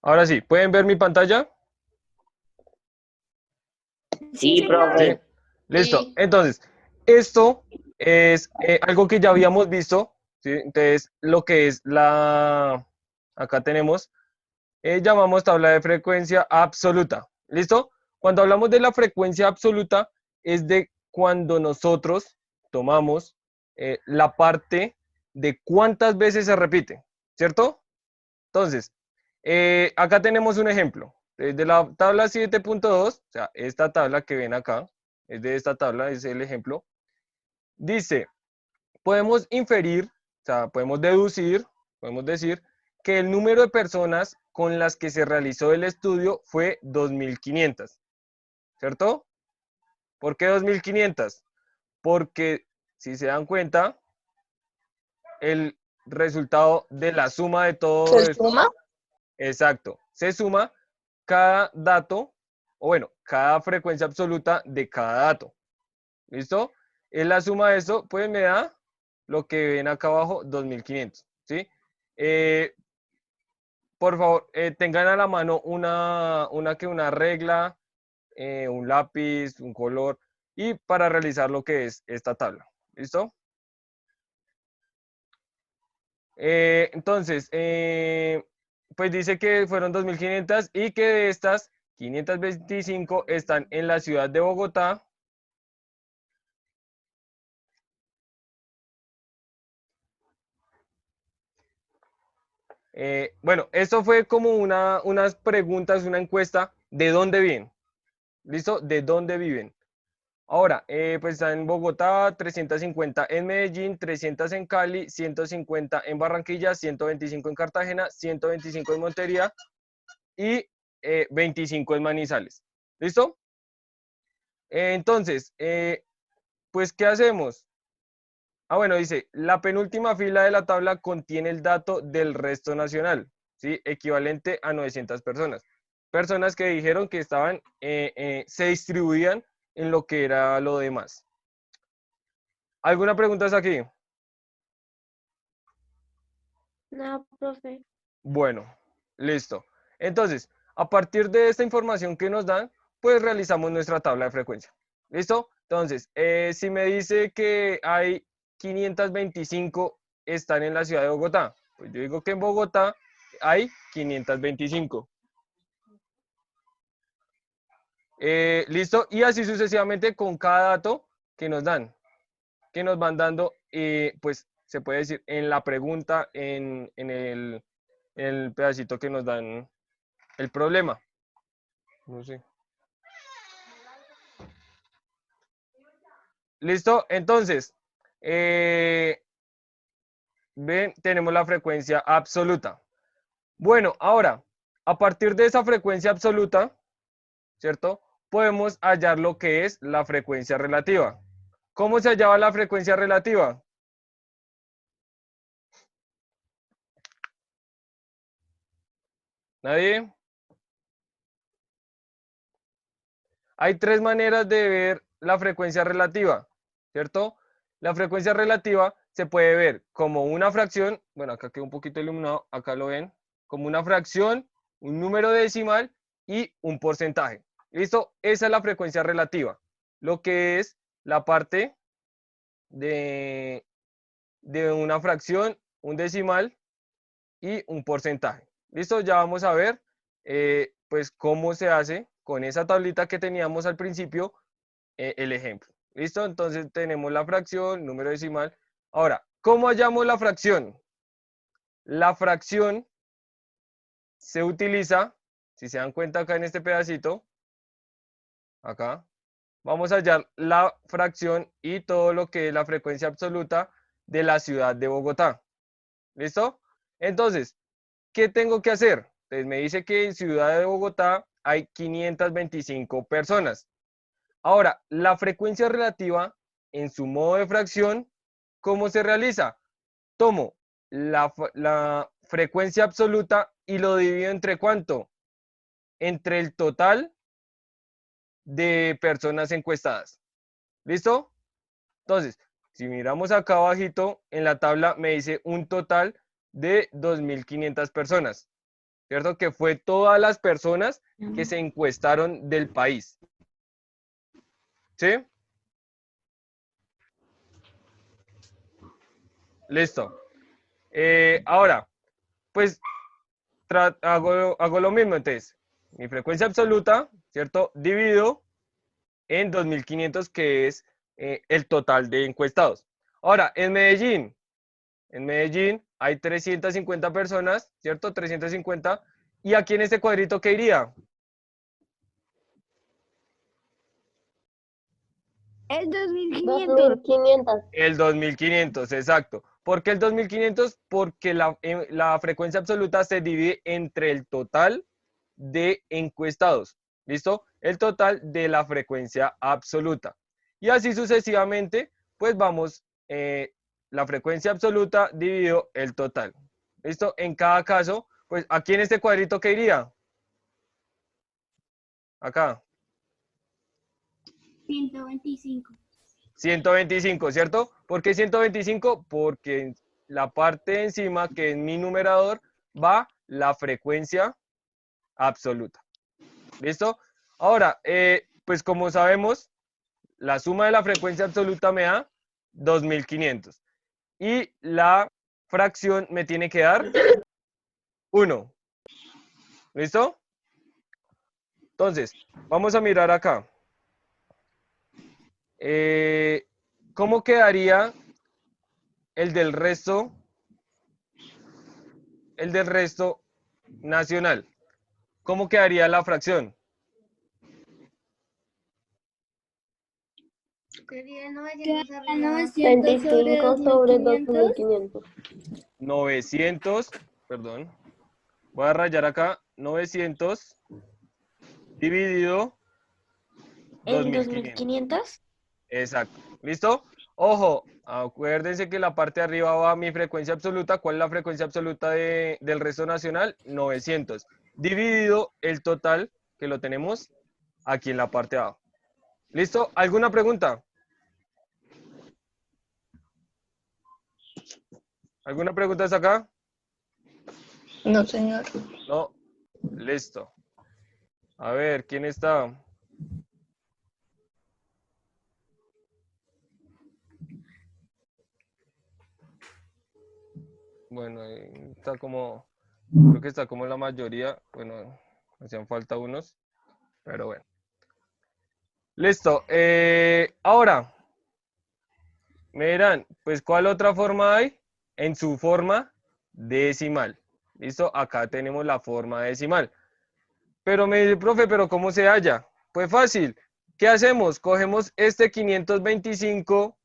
Ahora sí, ¿pueden ver mi pantalla? Sí, Sí. profe. Listo. Sí. Entonces, esto es algo que ya habíamos visto, ¿sí? Entonces, lo que es acá tenemos, llamamos tabla de frecuencia absoluta. ¿Listo? Cuando hablamos de la frecuencia absoluta, es de cuando nosotros tomamos la parte de cuántas veces se repite, ¿cierto? Entonces, acá tenemos un ejemplo. De la tabla 7.2, o sea, esta tabla que ven acá, es de esta tabla, es el ejemplo. Dice, podemos inferir, o sea, podemos deducir, podemos decir que el número de personas con las que se realizó el estudio fue 2.500, ¿cierto? ¿Por qué 2.500? Porque, si se dan cuenta, el resultado de la suma de ¿Se todo esto, suma? exacto, se suma cada dato, o bueno, cada frecuencia absoluta de cada dato. ¿Listo? En la suma de eso, pues me da lo que ven acá abajo, 2.500. ¿Sí? Eh, por favor, tengan a la mano una regla, un lápiz, un color, y para realizar lo que es esta tabla. ¿Listo? Entonces, pues dice que fueron 2.500 y que de estas, 525 están en la ciudad de Bogotá. Bueno, esto fue como unas preguntas, una encuesta de dónde viven. ¿Listo? De dónde viven. Ahora, pues está en Bogotá, 350 en Medellín, 300 en Cali, 150 en Barranquilla, 125 en Cartagena, 125 en Montería y 25 en Manizales. ¿Listo? Entonces, pues, ¿qué hacemos? Ah, bueno, dice, la penúltima fila de la tabla contiene el dato del resto nacional, ¿sí? Equivalente a 900 personas. Personas que dijeron que estaban, se distribuían en lo que era lo demás. ¿Alguna pregunta hasta aquí? No, profe. Bueno, listo. Entonces, a partir de esta información que nos dan, pues realizamos nuestra tabla de frecuencia. ¿Listo? Entonces, si me dice que hay 525 están en la ciudad de Bogotá, pues yo digo que en Bogotá hay 525. ¿Listo? Y así sucesivamente con cada dato que nos dan, que nos van dando, pues se puede decir en la pregunta, en el pedacito que nos dan el problema. No sé. ¿Listo? Entonces, eh, ven, tenemos la frecuencia absoluta. Bueno, ahora, a partir de esa frecuencia absoluta, ¿cierto? Podemos hallar lo que es la frecuencia relativa. ¿Cómo se hallaba la frecuencia relativa? ¿Nadie? Hay tres maneras de ver la frecuencia relativa, ¿cierto? La frecuencia relativa se puede ver como una fracción, bueno, acá queda un poquito iluminado, acá lo ven, como una fracción, un número decimal y un porcentaje. ¿Listo? Esa es la frecuencia relativa, lo que es la parte de, de una fracción, un decimal y un porcentaje. ¿Listo? Ya vamos a ver pues cómo se hace con esa tablita que teníamos al principio el ejemplo. ¿Listo? Entonces tenemos la fracción, número decimal. Ahora, ¿cómo hallamos la fracción? La fracción se utiliza, si se dan cuenta acá en este pedacito, acá, vamos a hallar la fracción y todo lo que es la frecuencia absoluta de la ciudad de Bogotá. ¿Listo? Entonces, ¿qué tengo que hacer? Entonces me dice que en ciudad de Bogotá hay 525 personas. Ahora, la frecuencia relativa en su modo de fracción, ¿cómo se realiza? Tomo la frecuencia absoluta y lo divido entre ¿cuánto? Entre el total de personas encuestadas. ¿Listo? Entonces, si miramos acá abajito en la tabla, me dice un total de 2.500 personas. ¿cierto? Que fue todas las personas que se encuestaron del país. ¿Sí? Listo. Ahora, pues hago lo mismo, entonces. Mi frecuencia absoluta, ¿cierto? Divido en 2.500, que es el total de encuestados. Ahora, en Medellín hay 350 personas, ¿cierto? 350. ¿Y aquí en este cuadrito qué iría? El 2500. 2.500. El 2.500, exacto. ¿Por qué el 2.500? Porque la frecuencia absoluta se divide entre el total de encuestados. ¿Listo? El total de la frecuencia absoluta. Y así sucesivamente, pues vamos, la frecuencia absoluta dividido el total. ¿Listo? En cada caso, pues aquí en este cuadrito, ¿qué iría? Acá. 125. 125, ¿cierto? ¿Por qué 125? Porque en la parte de encima, que es mi numerador, va la frecuencia absoluta. ¿Listo? Ahora, pues como sabemos, la suma de la frecuencia absoluta me da 2.500. Y la fracción me tiene que dar 1. ¿Listo? Entonces, vamos a mirar acá. ¿Cómo quedaría el del resto? El del resto nacional. ¿Cómo quedaría la fracción? Sería 25 sobre 2.500. 2.500. 900, perdón, voy a rayar acá, 900 dividido ¿En 2.500. 2.500? Exacto. ¿Listo? Ojo, acuérdense que la parte de arriba va mi frecuencia absoluta. ¿Cuál es la frecuencia absoluta del resto nacional? 900. Dividido el total, que lo tenemos aquí en la parte de abajo. ¿Listo? ¿Alguna pregunta? ¿Alguna pregunta hasta acá? No, señor. No. Listo. A ver, ¿quién está? Bueno, ahí está como, creo que está como la mayoría. Bueno, hacían falta unos, pero bueno. Listo. Ahora, me dirán, pues, ¿cuál otra forma hay? En su forma decimal. ¿Listo? Acá tenemos la forma decimal. Pero me dice, profe, ¿pero cómo se halla? Pues fácil. ¿Qué hacemos? Cogemos este 525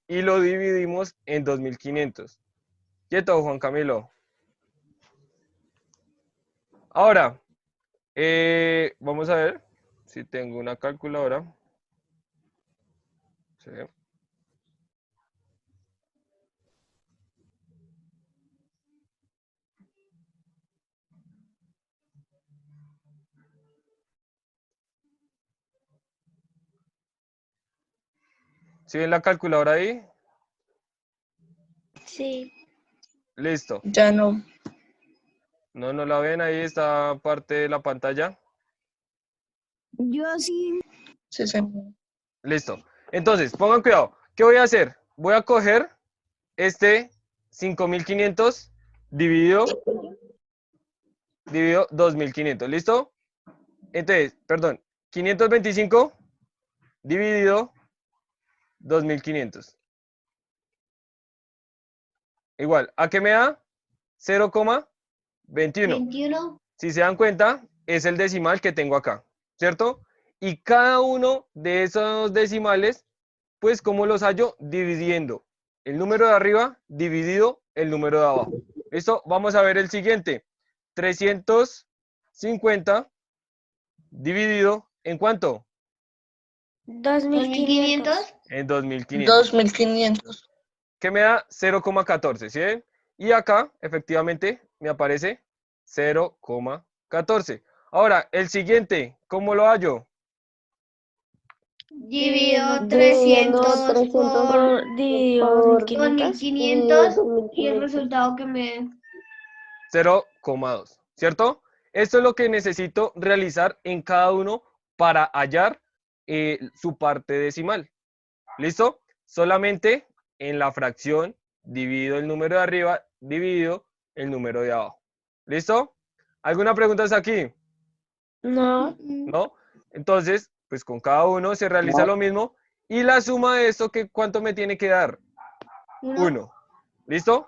y lo dividimos en 2.500. Quieto, Juan Camilo. Ahora, vamos a ver si tengo una calculadora. Sí. ¿Sí ven la calculadora ahí? Sí. Listo. Ya no. No, no la ven, ahí está parte de la pantalla. Yo sí. Sí, señor. Listo. Entonces, pongan cuidado. ¿Qué voy a hacer? Voy a coger este 5.500 dividido 2.500. ¿Listo? Entonces, perdón, 525 dividido 2.500. Igual, ¿a qué me da? 0,21. 21. Si se dan cuenta, es el decimal que tengo acá, ¿cierto? Y cada uno de esos decimales, pues, ¿cómo los hallo? Dividiendo el número de arriba dividido el número de abajo. ¿Listo? Vamos a ver el siguiente. 350 dividido, ¿en cuánto? 2.500. En 2.500. 2.500. Que me da 0,14, ¿sí ven? Y acá, efectivamente, me aparece 0,14. Ahora, el siguiente, ¿cómo lo hallo? Dividido 300 dividido por 2.500 y el resultado que me dé. 0,2, ¿cierto? Esto es lo que necesito realizar en cada uno para hallar su parte decimal. ¿Listo? Solamente en la fracción divido el número de arriba, dividido el número de abajo. ¿Listo? ¿Alguna pregunta hasta aquí? No. ¿No? Entonces, pues con cada uno se realiza lo mismo. Y la suma de esto, ¿cuánto me tiene que dar? 1. ¿Listo?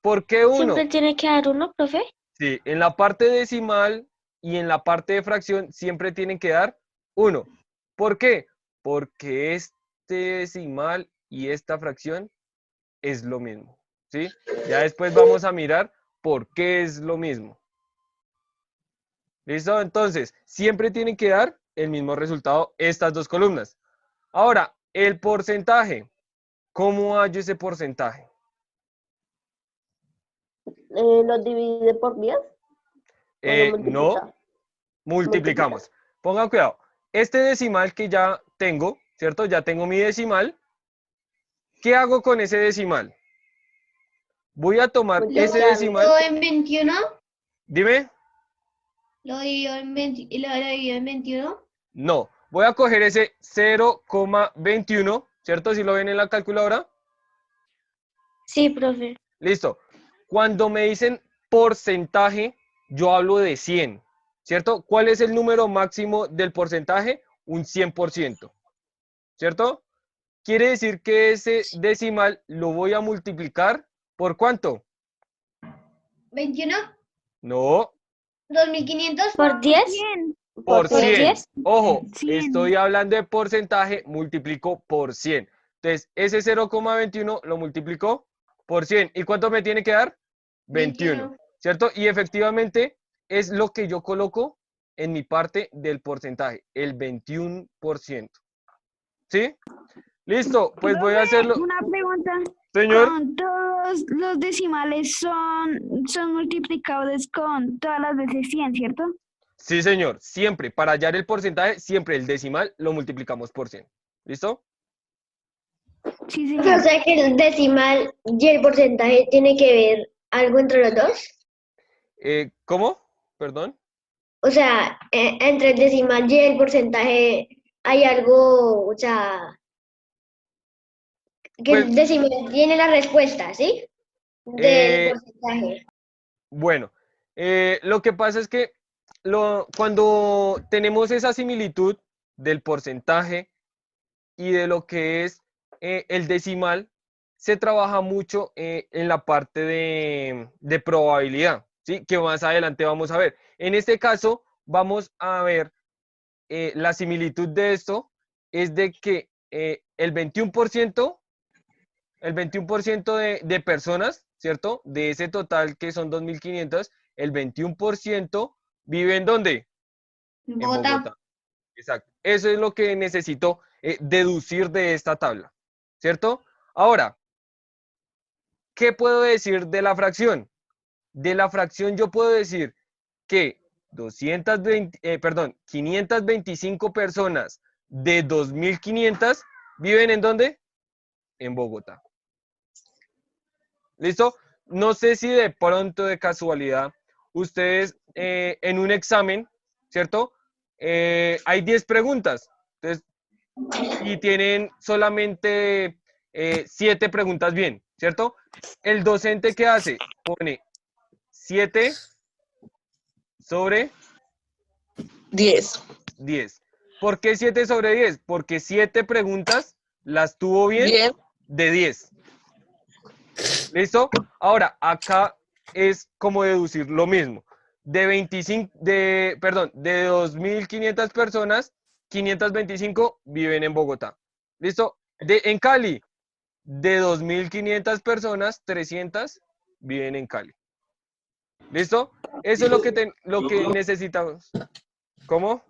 ¿Por qué 1? ¿Siempre tiene que dar 1, profe? Sí, en la parte decimal y en la parte de fracción siempre tienen que dar 1. ¿Por qué? Porque este decimal y esta fracción es lo mismo, ¿sí? Ya después vamos a mirar por qué es lo mismo. ¿Listo? Entonces, siempre tienen que dar el mismo resultado estas dos columnas. Ahora, el porcentaje. ¿Cómo hallo ese porcentaje? ¿Lo divide por 10? ¿O lo No, multiplica? multiplicamos. Pongan cuidado. Este decimal que ya tengo, ¿cierto? Ya tengo mi decimal. ¿Qué hago con ese decimal? Voy a tomar ese decimal. ¿Lo en 21? Dime. ¿Lo dividió en 20 y lo dividió en 21? No. Voy a coger ese 0,21, ¿cierto? Si lo ven en la calculadora. Sí, profe. Listo. Cuando me dicen porcentaje, yo hablo de 100, ¿cierto? ¿Cuál es el número máximo del porcentaje? Un 100%, ¿cierto? Quiere decir que ese decimal lo voy a multiplicar ¿por cuánto? ¿21? No, ¿2500? ¿Por 10? por 100. 10? Ojo, 100. estoy hablando de porcentaje, multiplico por 100. Entonces, ese 0,21 lo multiplico por 100. ¿Y cuánto me tiene que dar? 21, ¿cierto? Y efectivamente es lo que yo coloco en mi parte del porcentaje, el 21%. ¿Sí? Listo, pues voy a hacerlo. Una pregunta. Señor, Con todos los decimales son multiplicables con todas las veces 100, ¿cierto? sí, señor, siempre, para hallar el porcentaje, siempre el decimal lo multiplicamos por 100. ¿Listo? Sí, O señor. sea que el decimal y el porcentaje tiene que ver algo entre los dos. ¿Cómo? Perdón. O sea, entre el decimal y el porcentaje hay algo, o sea, que Pues, el decimal tiene la respuesta, ¿sí? Del eh, porcentaje. bueno, lo que pasa es que cuando tenemos esa similitud del porcentaje y de lo que es el decimal, se trabaja mucho en la parte de probabilidad, ¿sí? Que más adelante vamos a ver. En este caso, vamos a ver la similitud de esto es de que el 21%, de personas, ¿cierto? De ese total que son 2.500, el 21% vive ¿en dónde? En Bogotá. Exacto. Eso es lo que necesito deducir de esta tabla, ¿cierto? Ahora, ¿qué puedo decir de la fracción? De la fracción yo puedo decir que 525 personas de 2.500 viven ¿en dónde? En Bogotá. ¿Listo? No sé si de pronto, de casualidad, ustedes en un examen, ¿cierto? Hay 10 preguntas. Entonces, y tienen solamente 7 preguntas bien, ¿cierto? El docente, ¿qué hace? Pone 7 sobre 10. 10. ¿Por qué 7 sobre 10? Porque 7 preguntas las tuvo bien Bien. de 10. ¿Listo? Ahora, acá es como deducir lo mismo. De 2.500 personas, 525 viven en Bogotá. ¿Listo? En Cali, de 2.500 personas, 300 viven en Cali. ¿Listo? Eso es lo que necesitamos. ¿Cómo?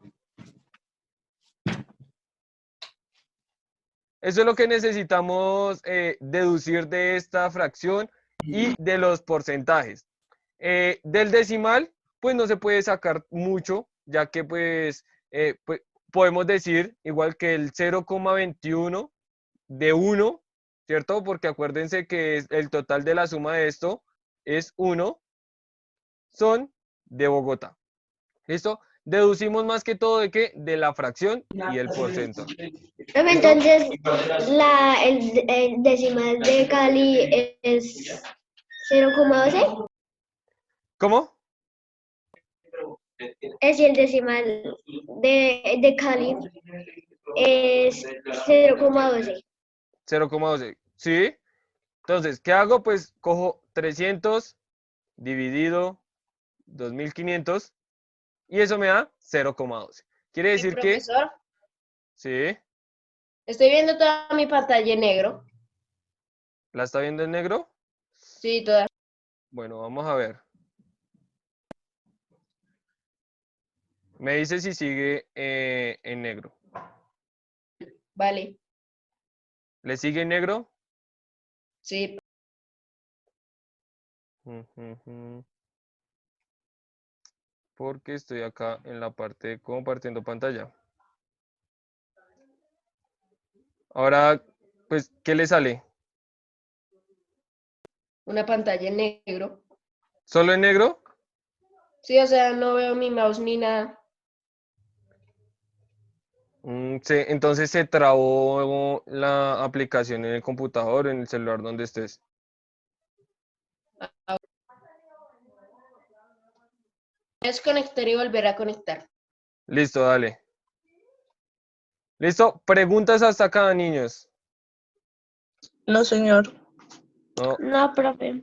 Eso es lo que necesitamos deducir de esta fracción y de los porcentajes. Del decimal, pues no se puede sacar mucho, ya que pues, podemos decir igual que el 0,21 de 1, ¿cierto? Porque acuérdense que el total de la suma de esto es 1, son de Bogotá. ¿Listo? Deducimos más que todo de qué? De la fracción y el porcentaje. Profe, entonces, el decimal de Cali es 0,12. ¿Cómo? Es decir, el decimal de Cali es 0,12. 0,12. ¿Sí? Entonces, ¿qué hago? Pues cojo 300 dividido 2500 y eso me da 0,12. Quiere decir que, Profesor, sí, estoy viendo toda mi pantalla en negro. ¿la está viendo en negro? Sí, toda. Bueno, vamos a ver. Me dice si sigue en negro. Vale. ¿Le sigue en negro? Sí. Ujujú. Porque estoy acá en la parte de compartiendo pantalla. Ahora, pues, ¿qué le sale? Una pantalla en negro. ¿Solo en negro? Sí, o sea, no veo mi mouse ni nada. Entonces se trabó la aplicación en el computador, en el celular, donde estés. Desconectar y volver a conectar. Listo, dale. ¿Listo? Preguntas hasta acá, niños. No, señor. No, No, profe.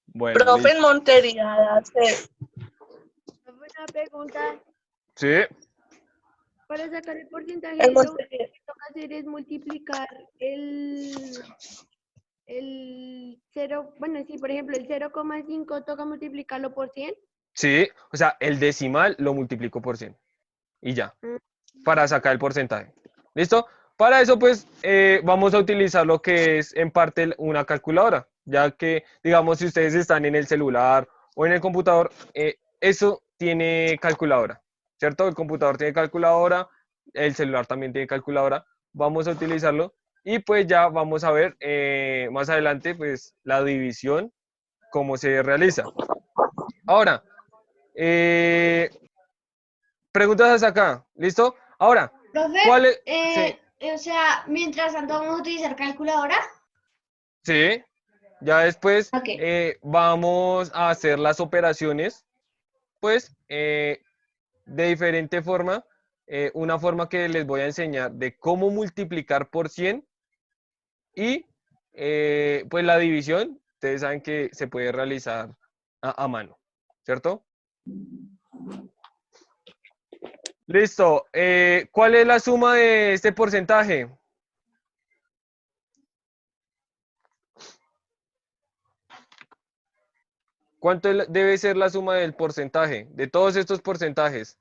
bueno, Profe, en listo. Montería hace Una pregunta, Sí, para sacar el porcentaje, en lo que Montería. toca hacer es multiplicar el 0, bueno, sí, por ejemplo, el 0,5 toca multiplicarlo por 100. sí. O sea, el decimal lo multiplico por 100. Y ya, para sacar el porcentaje. ¿Listo? Para eso, pues, vamos a utilizar lo que es en parte una calculadora, ya que, digamos, si ustedes están en el celular o en el computador, eso tiene calculadora, ¿cierto? El computador tiene calculadora, el celular también tiene calculadora, vamos a utilizarlo y pues ya vamos a ver más adelante, pues, la división, cómo se realiza. Ahora, eh, preguntas hasta acá, ¿listo? Ahora, Profe, ¿cuál es? Sí, o sea, mientras tanto vamos a utilizar calculadora. sí. Ya después Ok. vamos a hacer las operaciones, pues, de diferente forma. Una forma que les voy a enseñar de cómo multiplicar por 100 y, pues, la división. Ustedes saben que se puede realizar a mano, ¿cierto? Listo. ¿Cuál es la suma de este porcentaje? ¿Cuánto debe ser la suma del porcentaje? De todos estos porcentajes.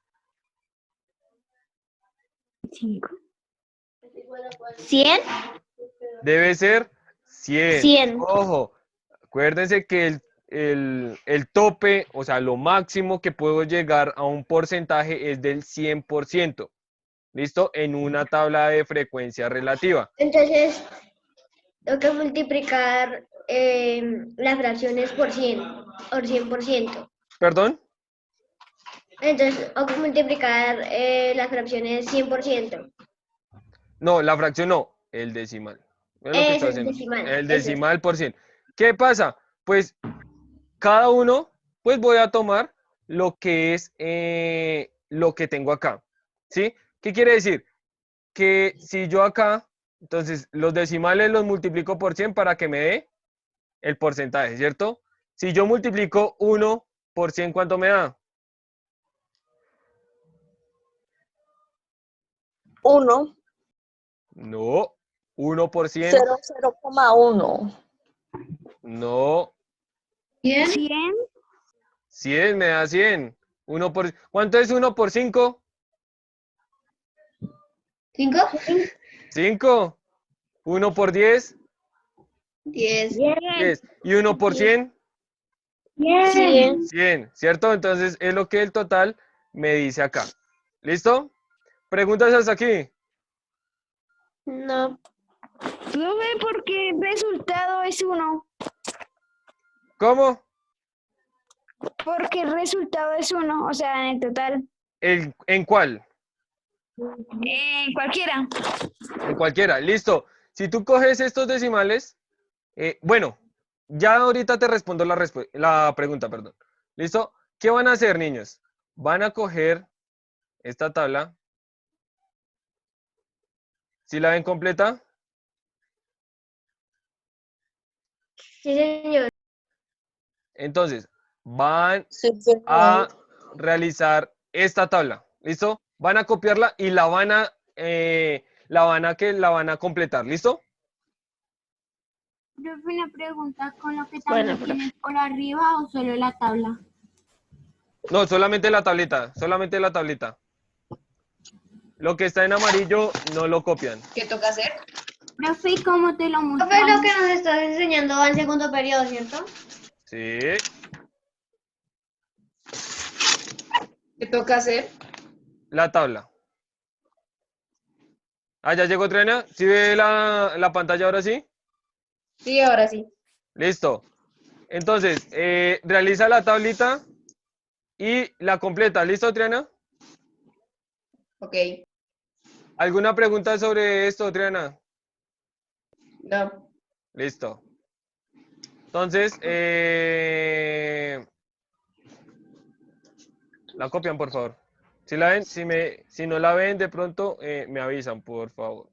5. 100. Debe ser 100. 100. Ojo, acuérdense que el tope, o sea, lo máximo que puedo llegar a un porcentaje es del 100%. ¿Listo? En una tabla de frecuencia relativa. Entonces, tengo que multiplicar las fracciones por 100, por 100%. ¿Perdón? Entonces, tengo que multiplicar las fracciones 100%. No, la fracción no, el decimal. Es lo que Es estoy el haciendo. decimal. El Eso es. decimal por 100. ¿Qué pasa? Pues cada uno, pues voy a tomar lo que es lo que tengo acá. ¿Sí? ¿Qué quiere decir? Que si yo acá, entonces los decimales los multiplico por 100 para que me dé el porcentaje, ¿cierto? Si yo multiplico 1 por 100, ¿cuánto me da? 1, No. 1 por 100, 0,1. no. 100. 100. 100 me da 100. ¿Cuánto es 1 por 5? 5. 5. 1 por 10, 10. 10. ¿Y 1 por 100? 100. 100, ¿cierto? Entonces es lo que el total me dice acá. ¿Listo? ¿Preguntas hasta aquí? No. Profe, porque el resultado es 1. ¿Cómo? Porque el resultado es 1, o sea, en el total. ¿En cuál? En cualquiera. En cualquiera. Listo. Si tú coges estos decimales, bueno, ya ahorita te respondo la pregunta, perdón. ¿Listo? ¿Qué van a hacer, niños? Van a coger esta tabla. ¿Sí la ven completa? Sí, señor. Entonces, van Sí, a señor. realizar esta tabla. ¿Listo? Van a copiarla y la van a completar. ¿Listo? Profe, una pregunta, ¿con lo que Bueno, también profe. tienes por arriba o solo la tabla? No, solamente la tablita. Solamente la tablita. Lo que está en amarillo no lo copian. ¿Qué toca hacer? Profe, ¿y cómo te lo Profe, lo que mostramos? nos estás enseñando va en segundo periodo, ¿cierto? Sí. ¿Qué toca hacer? La tabla. Ah, ya llegó Triana. ¿Sí ve la pantalla ahora sí? Sí, ahora sí. Listo. Entonces, realiza la tablita y la completa. ¿Listo, Triana? Ok. ¿Alguna pregunta sobre esto, Triana? No. Listo. Entonces, la copian, por favor. Si la ven, si no la ven, de pronto me avisan, por favor.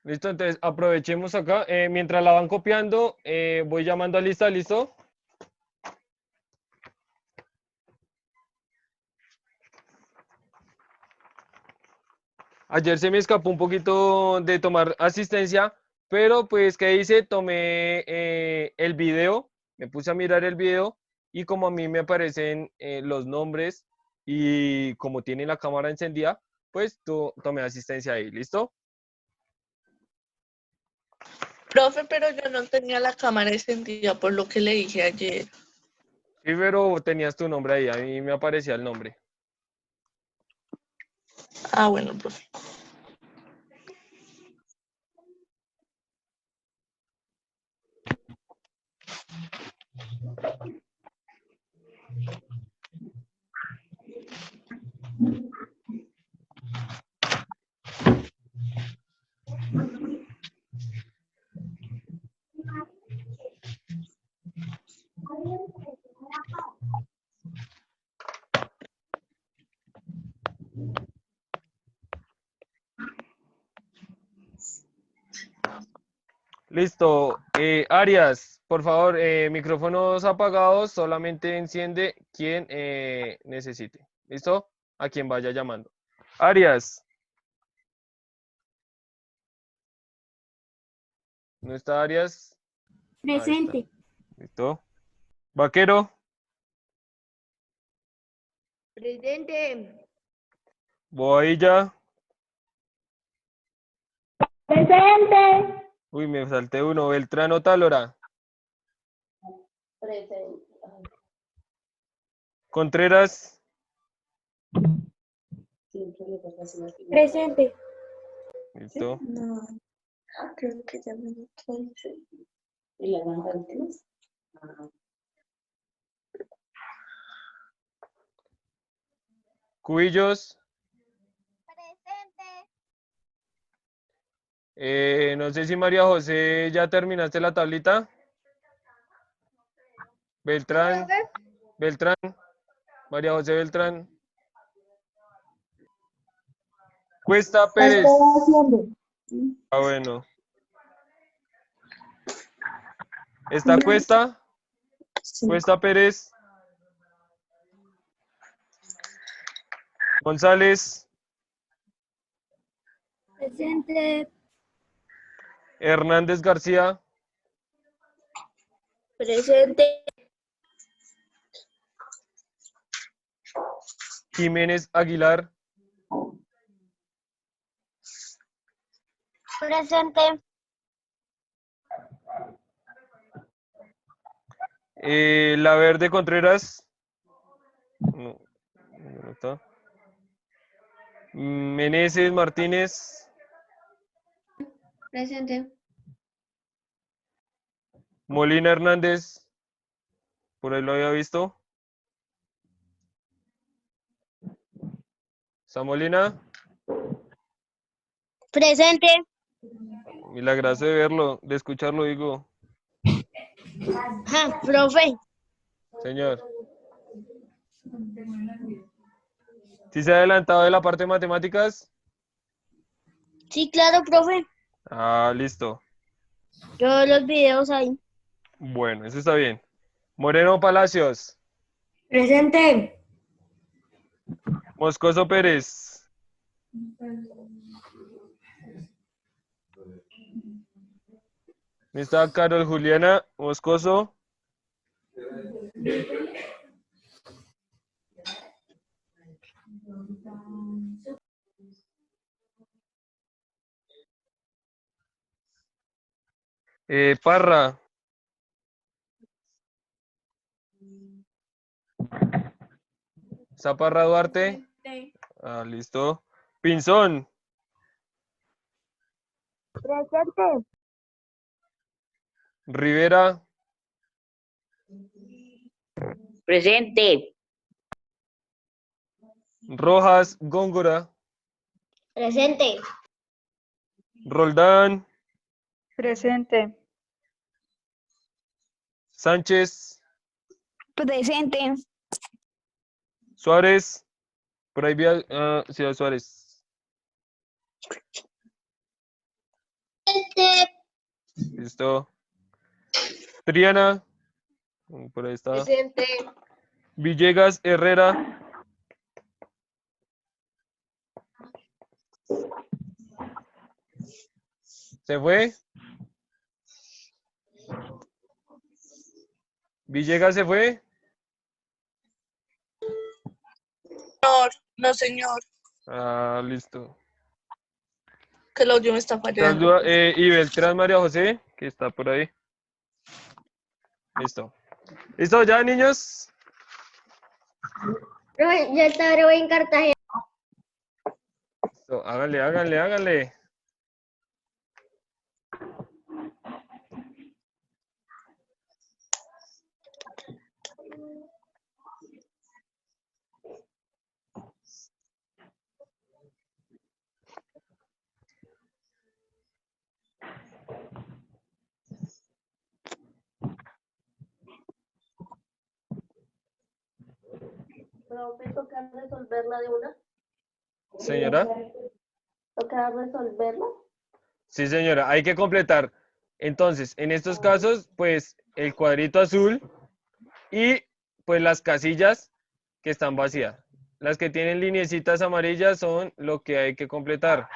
Listo, entonces aprovechemos acá. Mientras la van copiando, voy llamando a lista, ¿listo? Ayer se me escapó un poquito de tomar asistencia, pero pues, ¿qué hice? Tomé el video, me puse a mirar el video y como a mí me aparecen los nombres y como tiene la cámara encendida, pues tomé asistencia ahí, ¿listo? Profe, pero yo no tenía la cámara encendida por lo que le dije ayer. Sí, pero tenías tu nombre ahí, a mí me aparecía el nombre. Ah, bueno, profe. Listo. Arias, por favor, micrófonos apagados, solamente enciende quien necesite. ¿Listo? A quien vaya llamando. Arias. ¿No está Arias? Ahí está. Presente. ¿Listo? Vaquero. Presente. Boilla. Presente. Uy, me salté uno. Beltrán Tálora. Presente. Contreras. Siempre le pasa así. Presente. ¿Listo? No, creo que ya me lo hice. ¿Y las más últimas? Cubillos. No sé si María José ya terminaste la tablita. Beltrán. Beltrán. María José Beltrán. Cuesta La Pérez. estoy haciendo. Ah, bueno. ¿Está Cuesta? Sí. Cuesta Pérez. González. Presente. Hernández García. Presente. Jiménez Aguilar. Presente. Laverde Contreras. No, no está. Meneses Martínez. Presente. Molina Hernández. Por ahí lo había visto. Samolina. Presente. Milagroso de verlo, de escucharlo, digo. Ajá, profe. Señor. ¿Sí se ha adelantado de la parte de matemáticas? Sí, claro, profe. Ah, listo. Yo los videos ahí. Bueno, eso está bien. Moreno Palacios. Presente. Moscoso Pérez. Está Carol Juliana Moscoso. Parra. Zaparra Duarte. Ah, listo. Pinzón. Presente. Rivera. Presente. Rojas Góngora. Presente. Roldán. Presente. Sánchez. Presente. Suárez. Por ahí vi a Ciudad Suárez. Presente. Listo. Triana. Por ahí está. Presente. Villegas Herrera. ¿Se fue? ¿Villegas se fue? No, no, señor, Ah, listo. que el audio me está fallando. Y Beltrán María José, que está por ahí. Listo. ¿Listo ya, niños? Profe, yo estaba en Cartagena. Listo, háganle, háganle, háganle. Profe, ¿toca resolverla de una? Señora. ¿Toca resolverla? Sí, señora, hay que completar. Entonces, en estos casos, pues el cuadrito azul y pues las casillas que están vacías. Las que tienen lineecitas amarillas son lo que hay que completar.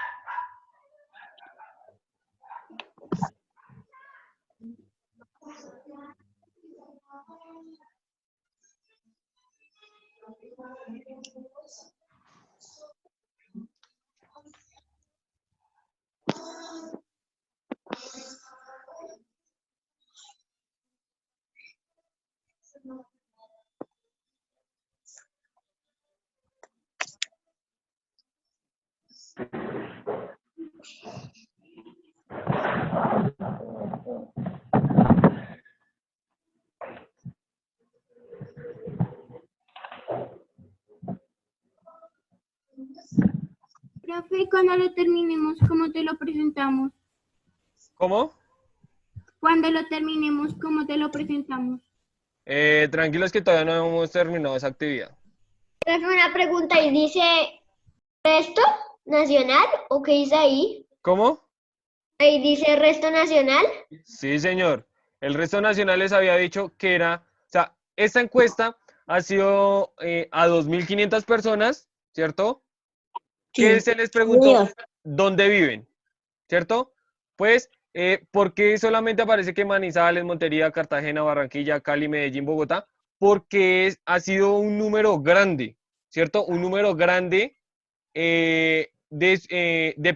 Profe, cuando lo terminemos, ¿cómo te lo presentamos? ¿Cómo? Cuando lo terminemos, ¿cómo te lo presentamos? Tranquilos que todavía no hemos terminado esa actividad. Profe, una pregunta y dice esto, nacional o qué dice ahí? ¿Cómo? Ahí dice resto nacional. Sí, señor. El resto nacional les había dicho que era, o sea, esta encuesta ha sido a 2.500 personas, ¿cierto? Que se les preguntó Señor. dónde viven, ¿cierto? Pues, ¿por qué solamente aparece que Manizales, Montería, Cartagena, Barranquilla, Cali, Medellín, Bogotá? Porque ha sido un número grande, ¿cierto? Un número grande de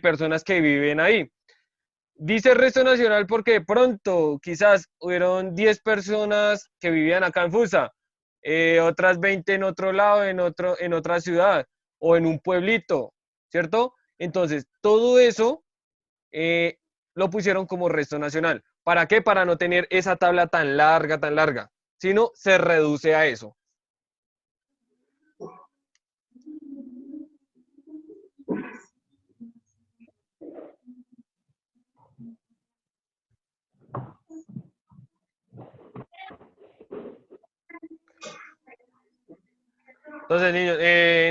personas que viven ahí. Dice resto nacional porque de pronto quizás hubieron 10 personas que vivían acá en Fusa, otras 20 en otro lado, en otra ciudad o en un pueblito, ¿cierto? Entonces, todo eso eh, lo pusieron como resto nacional. ¿Para qué? Para no tener esa tabla tan larga, sino se reduce a eso. Entonces, niños,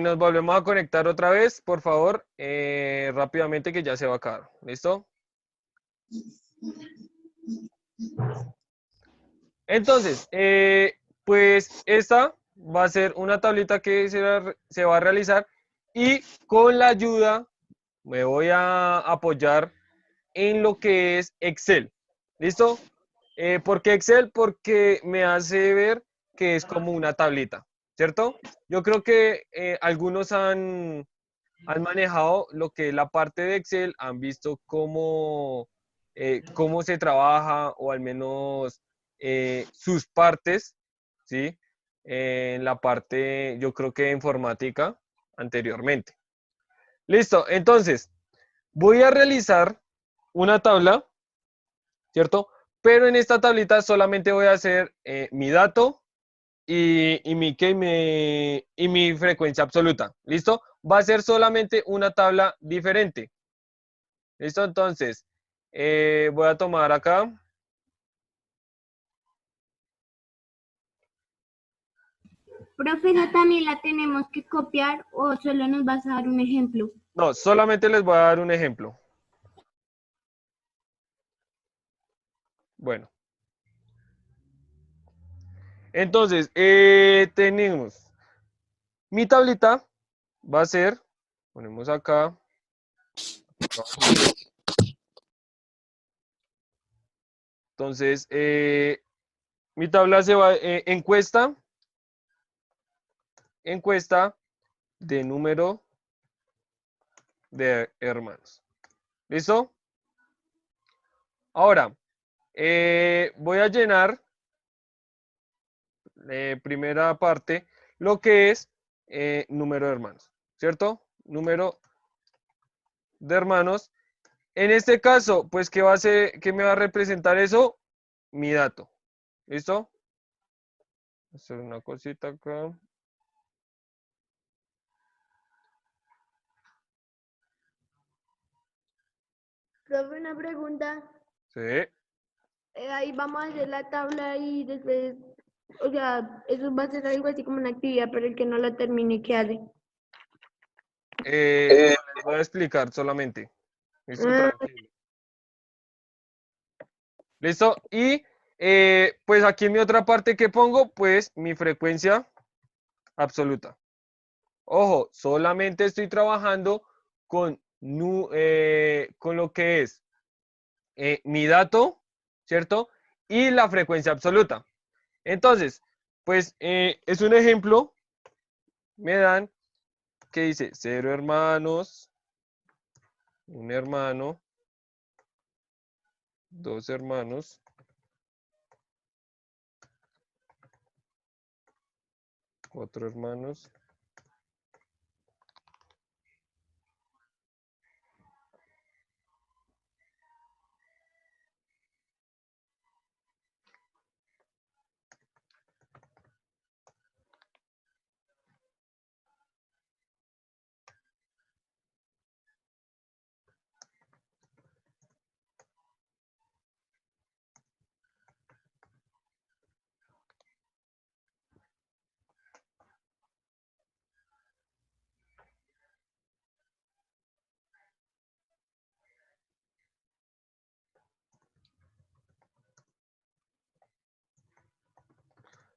nos volvemos a conectar otra vez, por favor, rápidamente que ya se va a acabar. ¿Listo? Entonces, pues esta va a ser una tablita que se va a realizar y con la ayuda me voy a apoyar en lo que es Excel. ¿Listo? ¿Por qué Excel? Porque me hace ver que es como una tablita, ¿cierto? Yo creo que algunos han manejado lo que es la parte de Excel, han visto cómo se trabaja o al menos sus partes, ¿sí? En la parte, yo creo que de informática anteriormente. Listo, entonces voy a realizar una tabla, ¿cierto? Pero en esta tablita solamente voy a hacer mi dato y mi frecuencia absoluta. ¿Listo? Va a ser solamente una tabla diferente. ¿Listo? Entonces, voy a tomar acá. Profe, ¿esa también la tenemos que copiar o solo nos vas a dar un ejemplo? No, solamente les voy a dar un ejemplo. Bueno. Entonces, tenemos mi tablita. Va a ser, ponemos acá. Entonces, mi tabla se va, encuesta de número de hermanos. ¿Listo? Ahora, voy a llenar, primera parte, lo que es número de hermanos, ¿cierto? Número de hermanos. En este caso, pues, ¿qué me va a representar eso? Mi dato. ¿Listo? Hacer una cosita acá. Profe, una pregunta. Sí. Ahí vamos a hacer la tabla y después, o sea, eso va a ser algo así como una actividad, pero el que no la termine, ¿qué hace? No, les voy a explicar solamente. ¿Listo? Ah, Tranquilo. ¿Listo? Y pues aquí en mi otra parte que pongo, pues mi frecuencia absoluta. Ojo, solamente estoy trabajando con lo que es mi dato, ¿cierto? Y la frecuencia absoluta. Entonces, pues es un ejemplo, me dan que dice 0 hermanos, un hermano, 2 hermanos, 4 hermanos,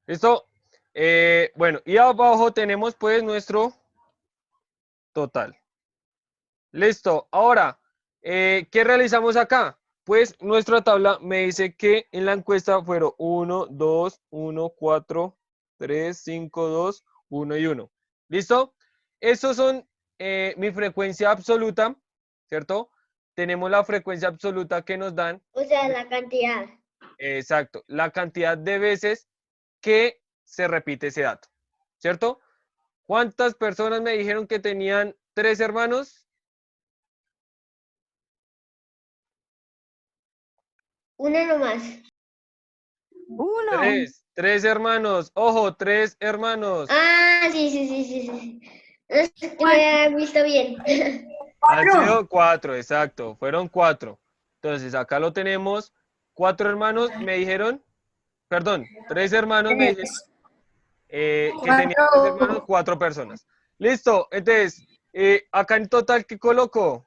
¿Listo? Bueno, y abajo tenemos pues nuestro total. Listo. Ahora, ¿qué realizamos acá? Pues nuestra tabla me dice que en la encuesta fueron 1, 2, 1, 4, 3, 5, 2, 1 y 1. ¿Listo? Estos son mi frecuencia absoluta, ¿cierto? Tenemos la frecuencia absoluta que nos dan. O sea, la cantidad. Exacto, la cantidad de veces que se repite ese dato, ¿cierto? ¿Cuántas personas me dijeron que tenían 3 hermanos? Una nomás. 1. 3 hermanos, ojo, 3 hermanos. Ah, sí. No es que me había visto bien. Han sido 4, exacto, fueron 4. Entonces, acá lo tenemos, 4 hermanos me dijeron, perdón, 3 hermanos me dijeron que tenían 3 hermanos, 4 personas. Listo, entonces, acá en total, ¿qué coloco?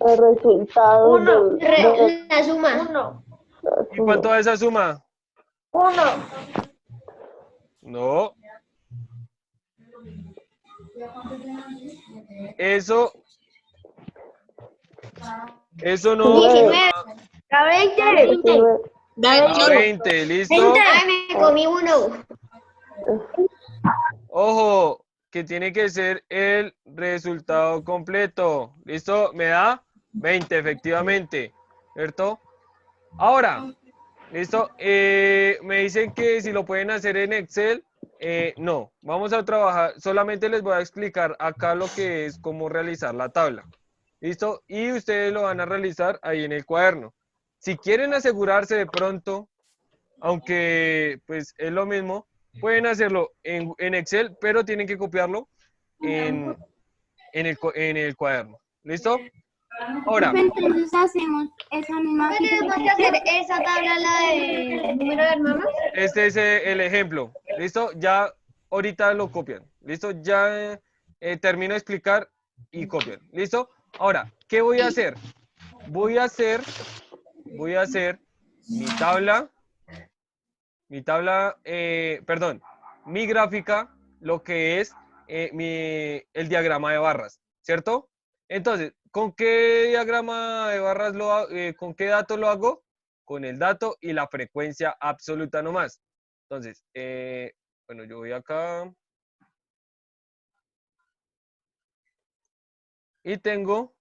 El resultado La suma. ¿Y cuánto da esa suma? 1. No. Eso no. 19. A 20. A 20, ¿listo? Ay, me comí uno. Ojo, que tiene que ser el resultado completo. ¿Listo? Me da 20, efectivamente. ¿Cierto? Ahora, ¿listo? Me dicen que si lo pueden hacer en Excel. No, vamos a trabajar. Solamente les voy a explicar acá lo que es cómo realizar la tabla. ¿Listo? Y ustedes lo van a realizar ahí en el cuaderno. Si quieren asegurarse de pronto, aunque pues es lo mismo, pueden hacerlo en Excel, pero tienen que copiarlo en el cuaderno. ¿Listo? Ahora, Entonces hacemos esa misma ¿Podemos hacer esa tabla, la de número de hermanos? este es el ejemplo. ¿Listo? Ya ahorita lo copian. ¿Listo? Ya termino de explicar y copian. ¿Listo? Ahora, ¿qué voy a hacer? Voy a hacer mi gráfica, lo que es el diagrama de barras, ¿cierto? Entonces, ¿con qué diagrama de barras con qué dato lo hago? Con el dato y la frecuencia absoluta nomás. Entonces, bueno, yo voy acá y tengo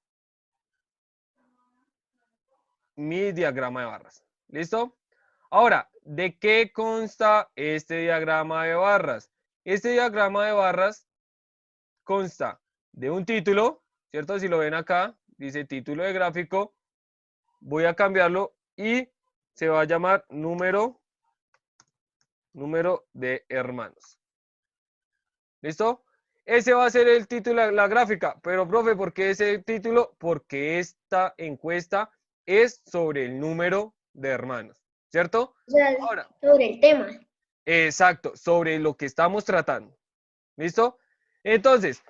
mi diagrama de barras. ¿Listo? Ahora, ¿de qué consta este diagrama de barras? Este diagrama de barras consta de un título, ¿cierto? Si lo ven acá, dice título de gráfico. Voy a cambiarlo y se va a llamar número de hermanos. ¿Listo? Ese va a ser el título de la gráfica. Pero, profe, ¿por qué ese título? Porque esta encuesta es sobre el número de hermanos, ¿cierto? O sea, Ahora, sobre el tema. exacto, sobre lo que estamos tratando. ¿Listo? Entonces,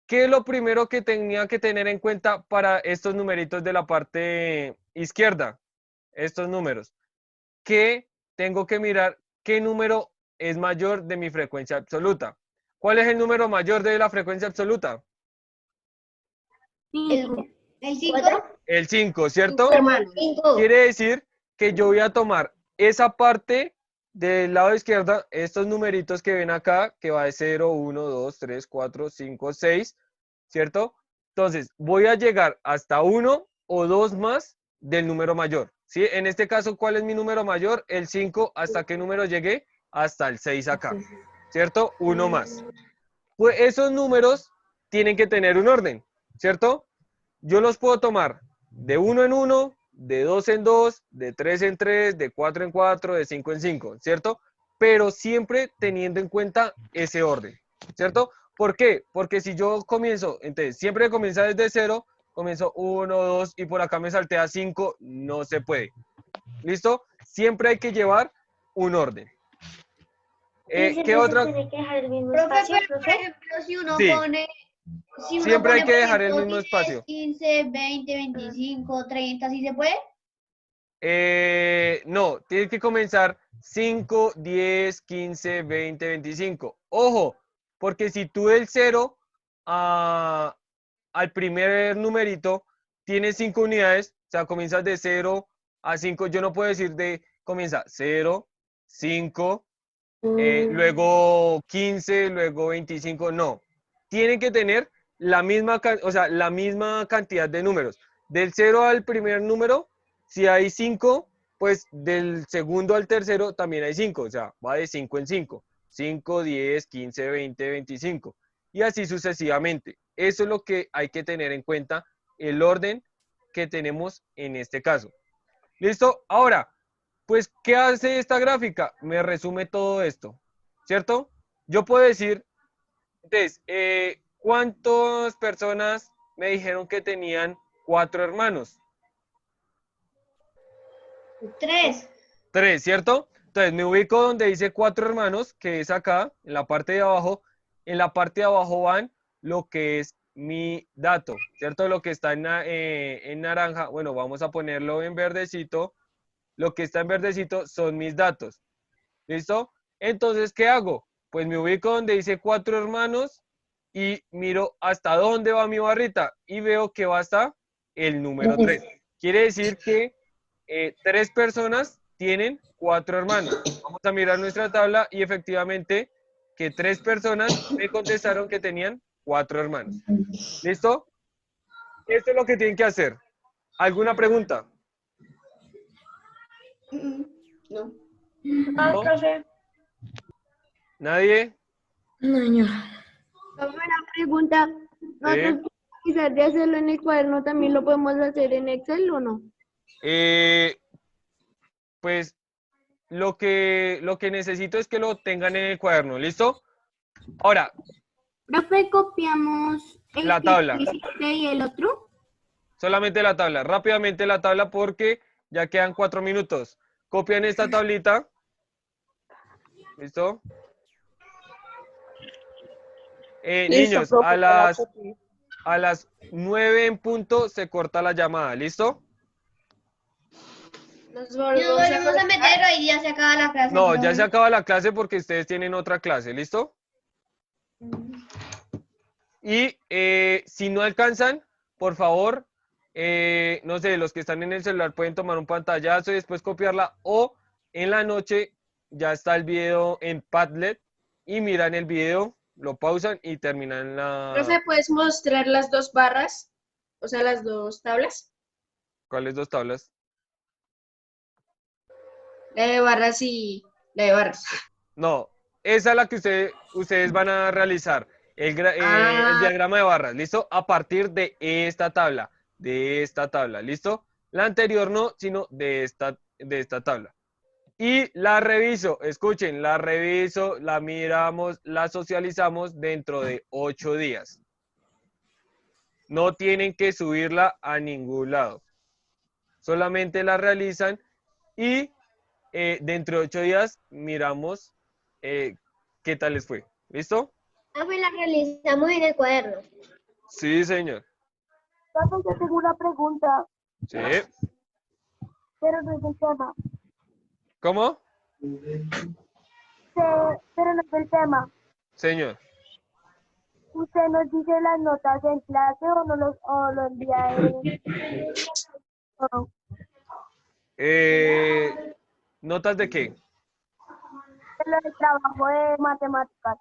¿qué es lo primero que tenía que tener en cuenta para estos numeritos de la parte izquierda? Estos números. Que tengo que mirar qué número es mayor de mi frecuencia absoluta. ¿Cuál es el número mayor de la frecuencia absoluta? El 5. El 5, ¿cierto? Hermano. 5. Quiere decir que yo voy a tomar esa parte del lado izquierdo, estos numeritos que ven acá, que va de 0, 1, 2, 3, 4, 5, 6, ¿cierto? Entonces, voy a llegar hasta 1 o 2 más del número mayor, ¿sí? En este caso, ¿cuál es mi número mayor? El 5, ¿hasta qué número llegué? Hasta el 6 acá, ¿cierto? 1 más. Pues esos números tienen que tener un orden, ¿cierto? Yo los puedo tomar de 1 en 1, de 2 en 2, de 3 en 3, de 4 en 4, de 5 en 5, ¿cierto? Pero siempre teniendo en cuenta ese orden, ¿cierto? ¿Por qué? Porque si yo comienzo, entonces, siempre comienza desde 0, comienzo 1, 2 y por acá me salté a 5, no se puede. ¿Listo? Siempre hay que llevar un orden. ¿Qué otra? Tiene que dejar el mismo espacio, pero, por ejemplo, si uno Sí. pone... Si uno Siempre hay pone, que por dejar el ejemplo, mismo 10, espacio. 15, 20, 25, 30, ¿sí se puede? No, tienes que comenzar 5, 10, 15, 20, 25. Ojo, porque si tú del 0 al primer numerito tienes 5 unidades, o sea, comienzas de 0 a 5, yo no puedo decir comienza 0, 5, luego 15, luego 25, no. Tienen que tener la misma, o sea, la misma cantidad de números. Del 0 al primer número, si hay 5, pues del segundo al tercero también hay 5, o sea, va de 5 en 5. 5, 10, 15, 20, 25. Y así sucesivamente. Eso es lo que hay que tener en cuenta, el orden que tenemos en este caso. ¿Listo? Ahora, pues, ¿qué hace esta gráfica? Me resume todo esto, ¿cierto? Yo puedo decir, entonces, ¿cuántas personas me dijeron que tenían 4 hermanos? 3. 3, ¿cierto? Entonces, me ubico donde dice 4 hermanos, que es acá, en la parte de abajo. En la parte de abajo van lo que es mi dato, ¿cierto? Lo que está en naranja, bueno, vamos a ponerlo en verdecito. Lo que está en verdecito son mis datos. ¿Listo? Entonces, ¿qué hago? Pues me ubico donde dice 4 hermanos y miro hasta dónde va mi barrita y veo que va hasta el número 3. Quiere decir que 3 personas tienen 4 hermanos. Vamos a mirar nuestra tabla y efectivamente que 3 personas me contestaron que tenían 4 hermanos. ¿Listo? Esto es lo que tienen que hacer. ¿Alguna pregunta? No. ¿No? ¿Nadie? Una pregunta. ¿Nosotros quizás de hacerlo en el cuaderno también lo podemos hacer en Excel o no? Pues lo que necesito es que lo tengan en el cuaderno, ¿listo? Ahora, Profe, copiamos el la que tabla, hiciste y el otro. solamente la tabla, rápidamente la tabla porque ya quedan 4 minutos. Copian esta tablita, ¿listo? Listo, Niños, profe, ya la copié. a las 9 en punto se corta la llamada, ¿listo? Nos Nos volvemos a volvemos a meter, hoy ya se acaba la clase. No, pero ya se bueno. acaba la clase porque ustedes tienen otra clase, ¿listo? Y si no alcanzan, por favor, no sé, los que están en el celular pueden tomar un pantallazo y después copiarla, o en la noche ya está el video en Padlet y miran el video, lo pausan y terminan Profe, ¿puedes mostrar las dos barras? O sea, las dos tablas. ¿Cuáles 2 tablas? La de barras y la de barras. No, esa es la que ustedes van a realizar, el diagrama de barras, ¿listo? A partir de esta tabla, ¿listo? La anterior no, sino de esta tabla. Y la reviso, escuchen, la reviso, la miramos, la socializamos dentro de 8 días. No tienen que subirla a ningún lado. Solamente la realizan y dentro de 8 días miramos qué tal les fue. ¿Listo? Pues la realizamos en el cuaderno. Sí, señor. Profe, yo tengo una pregunta, Sí. pero no es el tema. ¿Cómo? Pero no es el tema. Señor. ¿Usted nos dice las notas en clase o lo envía en... o ¿Notas de qué? lo del trabajo de matemáticas?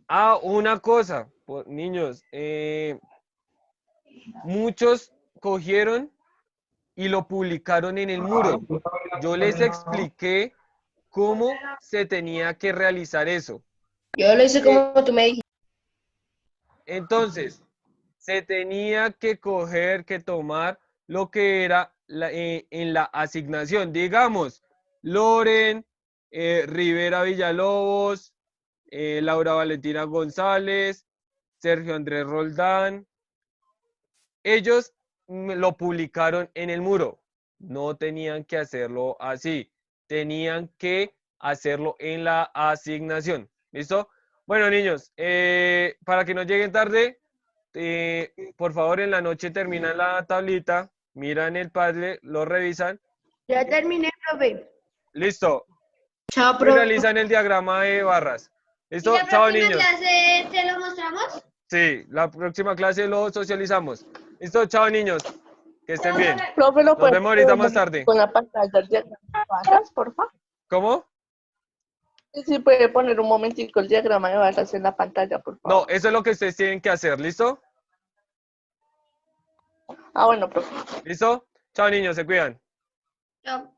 Ah, una cosa, niños, muchos cogieron y lo publicaron en el muro. Yo les expliqué cómo se tenía que realizar eso. Yo lo hice como tú me dijiste. Entonces, se tenía que coger, que tomar lo que era en la asignación. Digamos, Loren, Rivera Villalobos, Laura Valentina González, Sergio Andrés Roldán. Ellos lo publicaron en el muro. No tenían que hacerlo así. Tenían que hacerlo en la asignación. ¿Listo? Bueno, niños, para que no lleguen tarde, por favor, en la noche terminan la tablita miran el Padlet, lo revisan. Ya terminé, profe. Listo. Chao, Y profe. realizan el diagrama de barras. ¿Y ¿Listo? la Chao, próxima niños. clase te lo mostramos? Sí, la próxima clase lo socializamos. ¿Listo? Chao, niños. Que estén bien. Profe, ¿lo Nos puede vemos ahorita más poner tarde. con la pantalla el diagrama de barras, por favor? ¿Cómo? Sí, puede poner un momentico el diagrama de barras en la pantalla, por favor. No, eso es lo que ustedes tienen que hacer. ¿Listo? Ah, bueno, profe. ¿Listo? Chao, niños. Se cuidan. Chao.